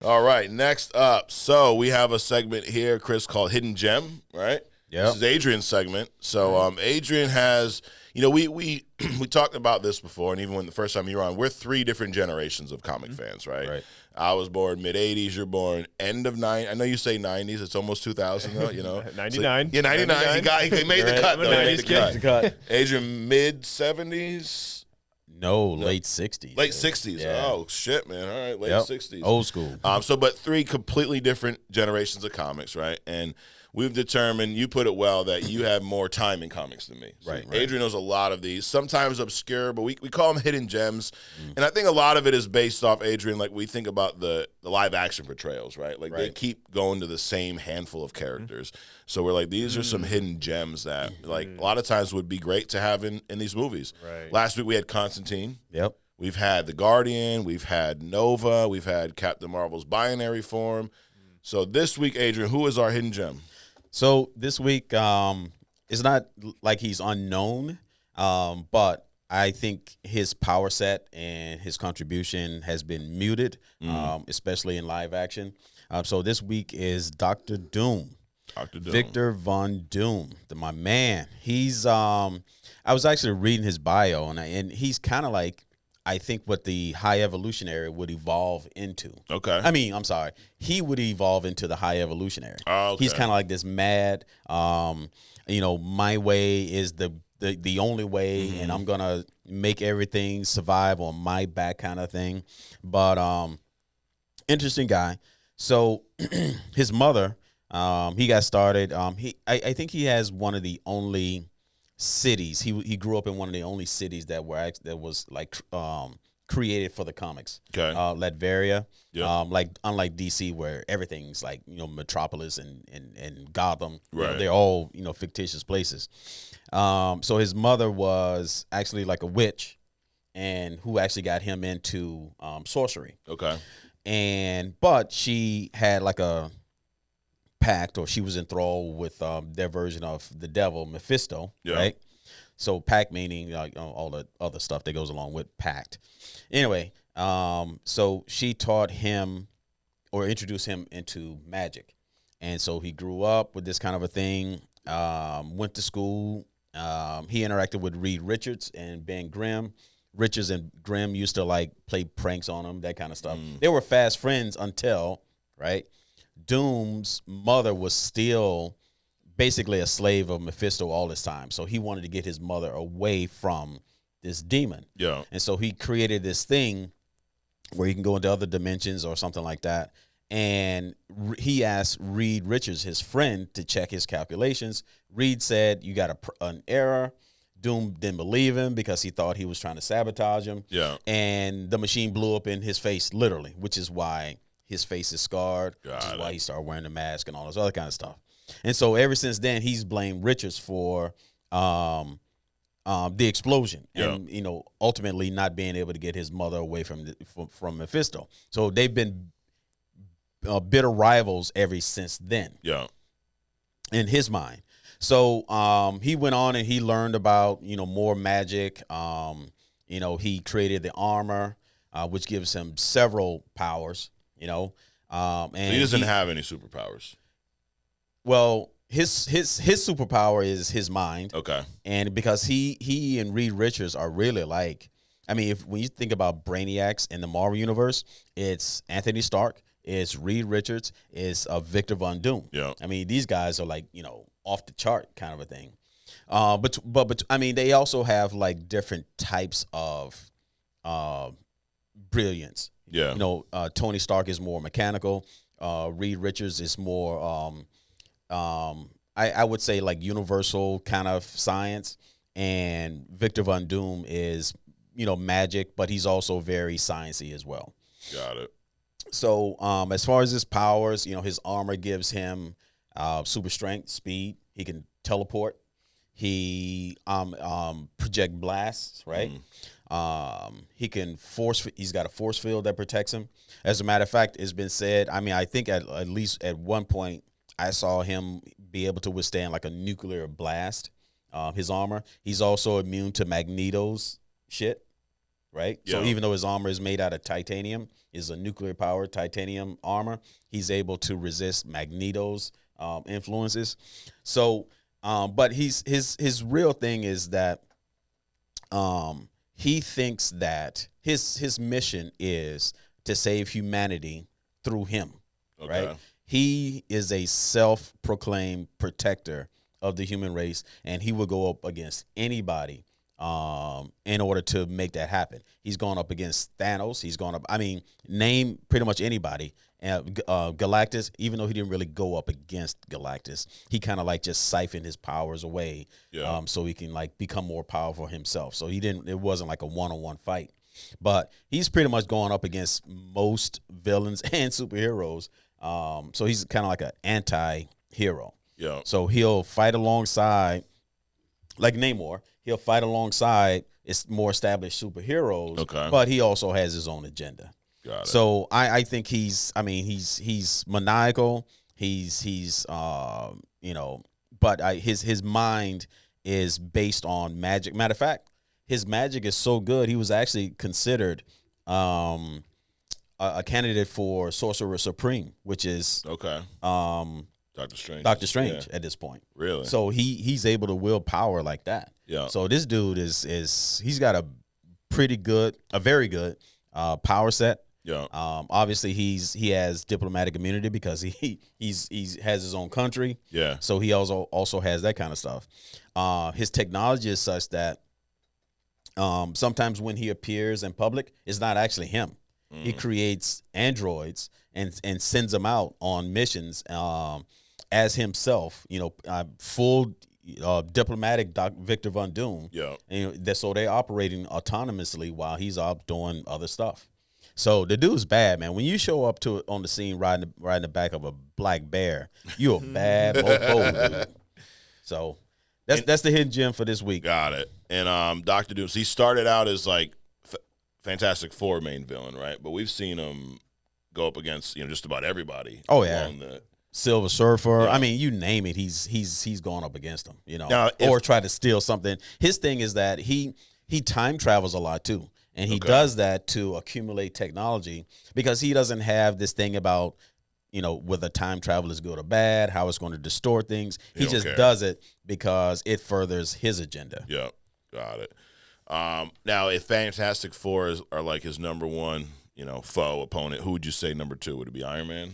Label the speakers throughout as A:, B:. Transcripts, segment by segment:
A: All right, next up. So we have a segment here, Chris, called Hidden Gem, right?
B: Yep.
A: This is Adrian's segment. So Adrian has, we we talked about this before, and even when the first time you were on, we're three different generations of comic fans, right?
B: Right.
A: I was born mid-'80s. You're born end of I know you say '90s. It's almost 2000, though.
C: 99.
A: So, yeah, 99. He made the
B: Right.
A: cut.
C: I'm a
A: Though. He made
C: 90s
A: the
C: kid.
A: cut. Adrian, mid-70s.
B: No, late 60s.
A: Late 60s.
B: Yeah.
A: Oh, shit, man. All right, late
B: Yep.
A: 60s.
B: Old school.
A: But three completely different generations of comics, right? And we've determined, you put it well, that you have more time in comics than me. So
B: Right.
A: Adrian knows a lot of these, sometimes obscure, but we call them hidden gems. And I think a lot of it is based off, Adrian, like we think about the live action portrayals, right? Like they keep going to the same handful of characters. So we're like, these are some hidden gems that like a lot of times would be great to have in these movies.
C: Right.
A: Last week we had Constantine.
B: Yep.
A: We've had The Guardian, we've had Nova, we've had Captain Marvel's binary form. So this week, Adrian, who is our hidden gem?
B: So this week, it's not like he's unknown, but I think his power set and his contribution has been muted, especially in live action. So this week is Dr. Doom.
A: Dr. Doom.
B: Victor Von Doom, my man. He's I was actually reading his bio, and he's kind of like, I think, what the High Evolutionary would evolve into.
A: Okay.
B: I mean, I'm sorry. He would evolve into the High Evolutionary.
A: Oh, okay.
B: He's kind of like this mad, my way is the only way, and I'm going to make everything survive on my back kind of thing. But interesting guy. So his mother, he got started. I think he has one of the only cities. He grew up in one of the only cities that was like created for the comics.
A: Okay.
B: Latveria.
A: Yeah.
B: Unlike DC, where everything's like Metropolis and Gotham.
A: Right.
B: They're all fictitious places. So his mother was actually like a witch, and who actually got him into sorcery.
A: Okay.
B: But she had like a pact, or she was enthralled with their version of the devil, Mephisto, right? So pact meaning all the other stuff that goes along with pact. Anyway, so she taught him or introduced him into magic. And so he grew up with this kind of a thing, went to school. He interacted with Reed Richards and Ben Grimm. Richards and Grimm used to like play pranks on him, that kind of stuff. They were fast friends until, right? Doom's mother was still basically a slave of Mephisto all this time. So he wanted to get his mother away from this demon.
A: Yeah.
B: And so he created this thing where you can go into other dimensions or something like that. And he asked Reed Richards, his friend, to check his calculations. Reed said, you got an error. Doom didn't believe him because he thought he was trying to sabotage him.
A: Yeah.
B: And the machine blew up in his face, literally, which is why his face is scarred, which is why he started wearing the mask and all this other kind of stuff. And so ever since then, he's blamed Richards for the explosion and, ultimately not being able to get his mother away from Mephisto. So they've been bitter rivals ever since then.
A: Yeah.
B: In his mind. So he went on and he learned about, more magic. He created the armor, which gives him several powers. And
A: So he doesn't have any superpowers.
B: Well, his superpower is his mind.
A: Okay.
B: And because he and Reed Richards are really like, when you think about Brainiacs in the Marvel universe, it's Anthony Stark, it's Reed Richards, it's Victor Von Doom.
A: Yeah.
B: These guys are like, off the chart kind of a thing. But they also have like different types of brilliance.
A: Yeah.
B: Tony Stark is more mechanical. Reed Richards is more, I would say, like universal kind of science. And Victor Von Doom is, magic, but he's also very sciencey as well.
A: Got it.
B: So as far as his powers, his armor gives him super strength, speed. He can teleport. He project blasts, right? He can he's got a force field that protects him. As a matter of fact, it's been said, I think at least at one point I saw him be able to withstand like a nuclear blast, his armor. He's also immune to Magneto's shit. right?
A: Yeah.
B: So even though his armor is made out of titanium, is a nuclear powered titanium armor, he's able to resist Magneto's influences. So, but his real thing is that he thinks that his mission is to save humanity through him, right? He is a self-proclaimed protector of the human race, and he will go up against anybody in order to make that happen. He's gone up against Thanos. He's gone up. I mean, name pretty much anybody. Galactus, even though he didn't really go up against Galactus, he kind of like just siphoned his powers away, so he can like become more powerful himself. So he didn't. It wasn't like a one-on-one fight, but he's pretty much going up against most villains and superheroes. So he's kind of like an anti-hero.
A: Yeah.
B: So he'll fight alongside, like Namor. He'll fight alongside its more established superheroes.
A: Okay.
B: But he also has his own agenda.
A: Got it.
B: So I think he's maniacal. He's you know, but his mind is based on magic. Matter of fact, his magic is so good, he was actually considered a candidate for Sorcerer Supreme, which is Doctor Strange at this point.
A: Really?
B: So he's able to wield power like that.
A: Yeah.
B: So this dude he's got a very good power set.
A: Yeah.
B: Obviously he has diplomatic immunity because he has his own country.
A: Yeah.
B: So he also has that kind of stuff. His technology is such that sometimes when he appears in public, it's not actually him. He creates androids and sends them out on missions as himself. You know, full diplomatic Victor Von Doom.
A: Yeah.
B: And so they're operating autonomously while he's out doing other stuff. So the dude's bad, man. When you show up on the scene riding the back of a black bear, you're a bad mofo, dude. So that's the hidden gem for this week.
A: Got it. And Dr. Doom, so he started out as like Fantastic Four main villain, right? But we've seen him go up against just about everybody.
B: Oh yeah, Silver Surfer. Yeah. I mean, you name it, he's gone up against them. Now, or try to steal something. His thing is that he time travels a lot too. And he does that to accumulate technology because he doesn't have this thing about, whether time travel is good or bad, how it's going to distort things. He just does it because it furthers his agenda.
A: Yeah, got it. Now, if Fantastic Four are like his number one, foe, opponent, who would you say number two? Would it be Iron Man?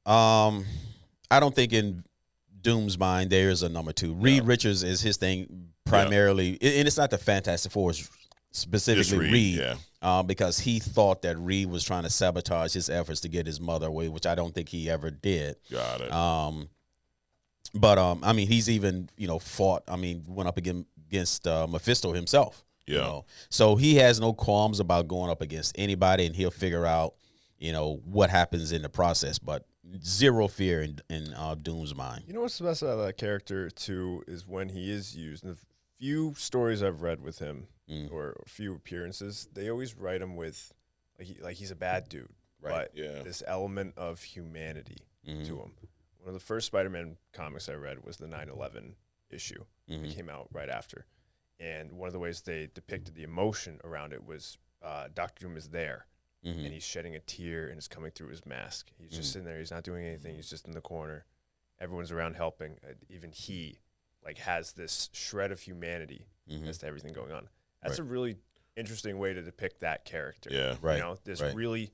B: I don't think in Doom's mind there is a number two. Reed Richards is his thing primarily, and it's not the Fantastic Four. Specifically Reed, because he thought that Reed was trying to sabotage his efforts to get his mother away, which I don't think he ever did.
A: Got it.
B: But I mean, he's even fought. I mean, went up against Mephisto himself.
A: Yeah.
B: So he has no qualms about going up against anybody, and he'll figure out what happens in the process. But zero fear in Doom's mind.
C: You know what's the best about that character too is when he is used. The few stories I've read with him. Or a few appearances, they always write him with like he's a bad dude, right? But this element of humanity to him. One of the first Spider-Man comics I read was the 9/11 issue that came out right after, and one of the ways they depicted the emotion around it was Dr. Doom is there, and he's shedding a tear and it's coming through his mask. He's just sitting there, he's not doing anything, he's just in the corner. Everyone's around helping. Even he has this shred of humanity as to everything going on. That's a really interesting way to depict that character.
A: Yeah,
C: right. This really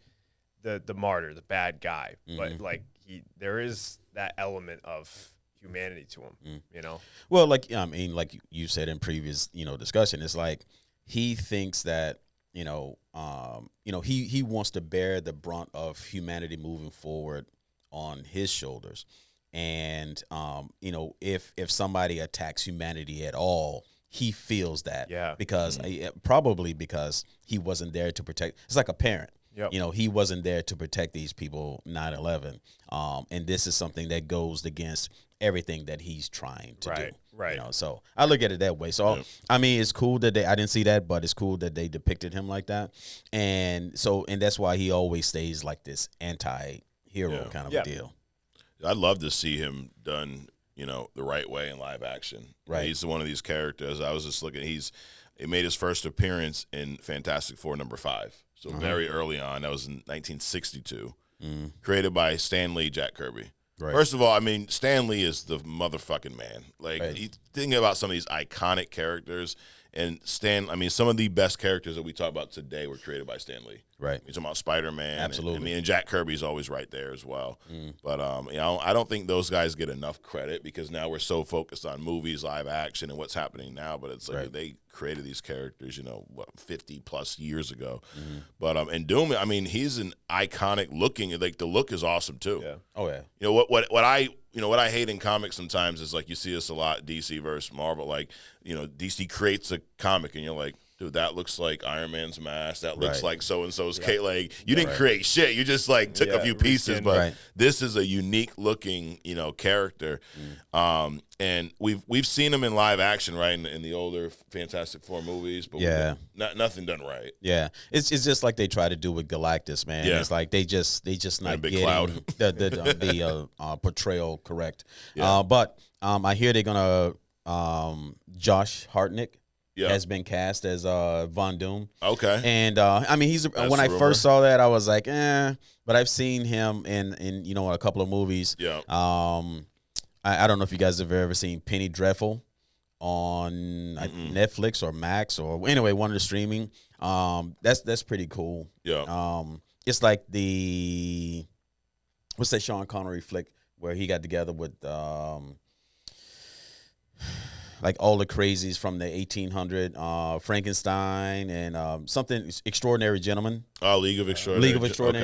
C: the martyr, the bad guy, but there is that element of humanity to him.
B: Well, like you said in previous discussion, it's like he thinks that he wants to bear the brunt of humanity moving forward on his shoulders, and if somebody attacks humanity at all. He feels that because probably because he wasn't there to protect. It's like a parent. Yep. He wasn't there to protect these people 9/11. And this is something that goes against everything that he's trying to do.
C: Right.
B: So I look at it that way. So, I mean, it's cool that I didn't see that, but it's cool that they depicted him like that. And that's why he always stays like this anti-hero kind of a deal.
A: I'd love to see him done the right way in live action.
B: Right.
A: He's one of these characters. I was just looking. He's He made his first appearance in Fantastic Four #5. So very early on. That was in 1962. Created by Stan Lee, Jack Kirby. Right. First of all, I mean, Stan Lee is the motherfucking man. Like, thinking about some of these iconic characters, and some of the best characters that we talk about today were created by Stan Lee. Right. You're talking about Spider-Man.
B: Absolutely.
A: And Jack Kirby's always right there as well. But I don't think those guys get enough credit because now we're so focused on movies, live action, and what's happening now. But it's like they created these characters, 50 plus years ago. But and Doom, I mean, he's an iconic looking. Like the look is awesome too. Yeah.
B: Oh yeah.
A: What I hate in comics sometimes is like you see this a lot, DC versus Marvel. Like DC creates a comic and you're like, dude, that looks like Iron Man's mask. That looks like so-and-so's Kate. Like, you didn't create shit. You just, like, took a few pieces. But this is a unique-looking, character. And we've seen him in live action, right, in the older Fantastic Four movies. But nothing done right.
B: Yeah. It's just like they try to do with Galactus, man. Yeah. It's like they just not getting the portrayal correct. Yeah. But I hear they're going to Josh Hartnett has been cast as Von Doom. Okay. And I mean, when I first saw that, I was like, but I've seen him in a couple of movies. Yeah. I don't know if you guys have ever seen Penny Dreadful on Netflix or Max or anyway, one of the streaming. That's pretty cool. Yeah. It's like what's that Sean Connery flick where he got together with like all the crazies from the 1800, Frankenstein and something Extraordinary Gentlemen.
A: Oh, League of Extraordinary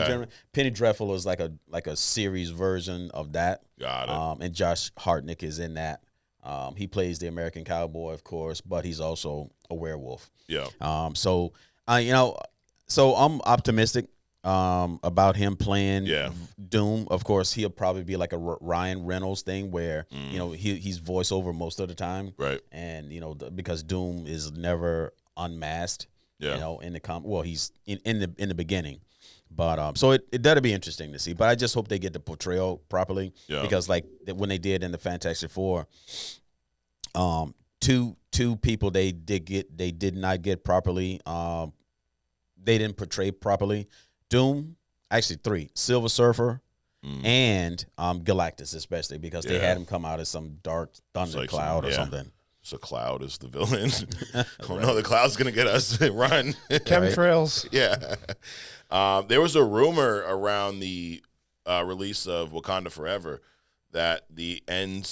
B: Gentlemen. Penny Dreadful is like a series version of that.
A: Got it. And
B: Josh Hartnett is in that. He plays the American cowboy, of course, but he's also a werewolf. Yeah. So I'm optimistic about him playing Doom. Of course, he'll probably be like a Ryan Reynolds thing where he's voiceover most of the time, right? And because Doom is never unmasked, in the he's in the beginning, but so it that'll be interesting to see. But I just hope they get the portrayal properly because like when they did in the Fantastic Four, two people they did not get properly. They didn't portray properly. Doom, actually 3, Silver Surfer, and Galactus especially because they had him come out as some dark thunder cloud or something.
A: So Cloud is the villain. Oh no, the Cloud's gonna get us. Run.
C: Chemtrails.
A: Yeah. There was a rumor around the release of Wakanda Forever that the end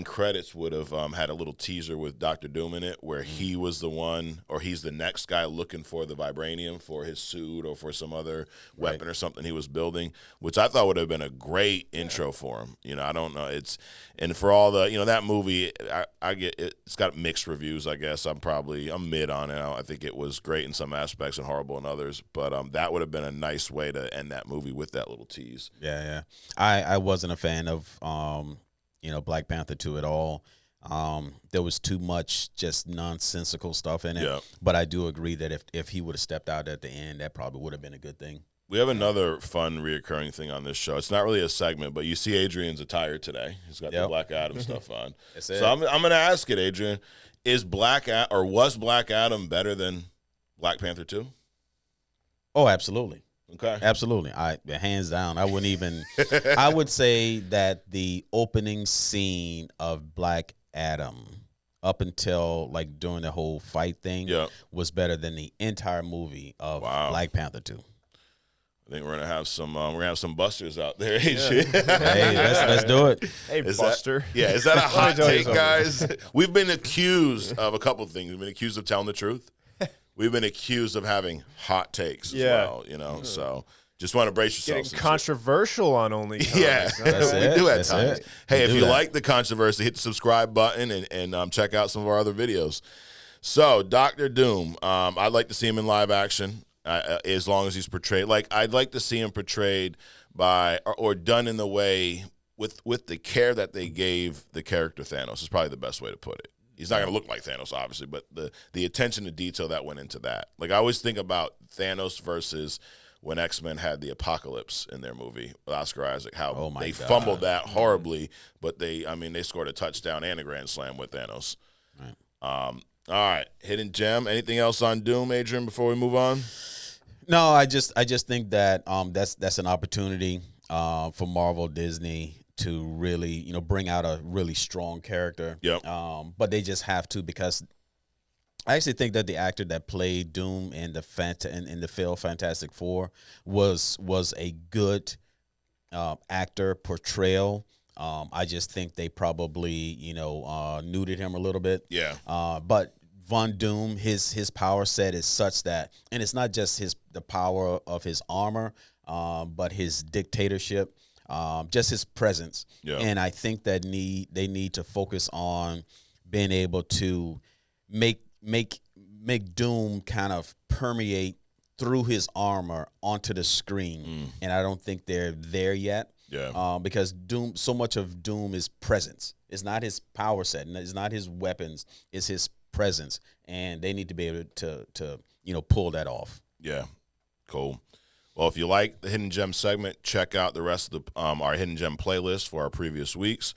A: credits would have had a little teaser with Dr. Doom in it where he was the one, or he's the next guy looking for the vibranium for his suit or for some other weapon or something he was building, which I thought would have been a great intro for him. I don't know. And for all the, that movie, I get it's got mixed reviews, I guess. I'm mid on it. I think it was great in some aspects and horrible in others, but that would have been a nice way to end that movie with that little tease.
B: Yeah. I wasn't a fan of Black Panther 2 at all. There was too much just nonsensical stuff in it. But I do agree that if he would have stepped out at the end, that probably would have been a good thing.
A: We have another fun reoccurring thing on this show. It's not really a segment, but you see Adrian's attire today. He's got the Black Adam stuff on. So I'm going to ask it, Adrian. Was Black Adam better than Black Panther 2?
B: Oh, absolutely.
A: Okay.
B: Absolutely. Hands down. I wouldn't even I would say that the opening scene of Black Adam up until like during the whole fight thing was better than the entire movie of Black Panther 2.
A: I think we're gonna have some busters out there. Hey,
B: let's do it.
C: Hey, Buster.
A: Is that a hot take, guys? We've been accused of a couple of things. We've been accused of telling the truth. We've been accused of having hot takes as well, so just want to brace yourselves.
C: Getting controversial on Only Comics.
A: Yeah, we do at times. Hey, if you like the controversy, hit the subscribe button and check out some of our other videos. So, Dr. Doom, I'd like to see him in live action as long as he's portrayed. Like, I'd like to see him portrayed by or done in the way with the care that they gave the character Thanos is probably the best way to put it. He's not going to look like Thanos, obviously, but the attention to detail that went into that. Like, I always think about Thanos versus when X-Men had the Apocalypse in their movie with Oscar Isaac, how they fumbled that horribly, but they scored a touchdown and a grand slam with Thanos. Right. All right, hidden gem. Anything else on Doom, Adrian? Before we move on.
B: No, I just think that that's an opportunity for Marvel Disney to really bring out a really strong character.
A: Yep.
B: But they just have to, because I actually think that the actor that played Doom in the film Fantastic Four was a good actor portrayal. I just think they probably neutered him a little bit.
A: Yeah.
B: But Von Doom, his power set is such that, and it's not just the power of his armor, but his dictatorship, just his presence.
A: Yeah.
B: And I think that they need to focus on being able to make Doom kind of permeate through his armor onto the screen. And I don't think they're there yet.
A: Yeah.
B: Because Doom, so much of Doom is presence. It's not his power set, and it's not his weapons. It's his presence, and they need to be able to pull that off.
A: Yeah, cool. Well, if you like the Hidden Gem segment, check out the rest of our Hidden Gem playlist for our previous weeks.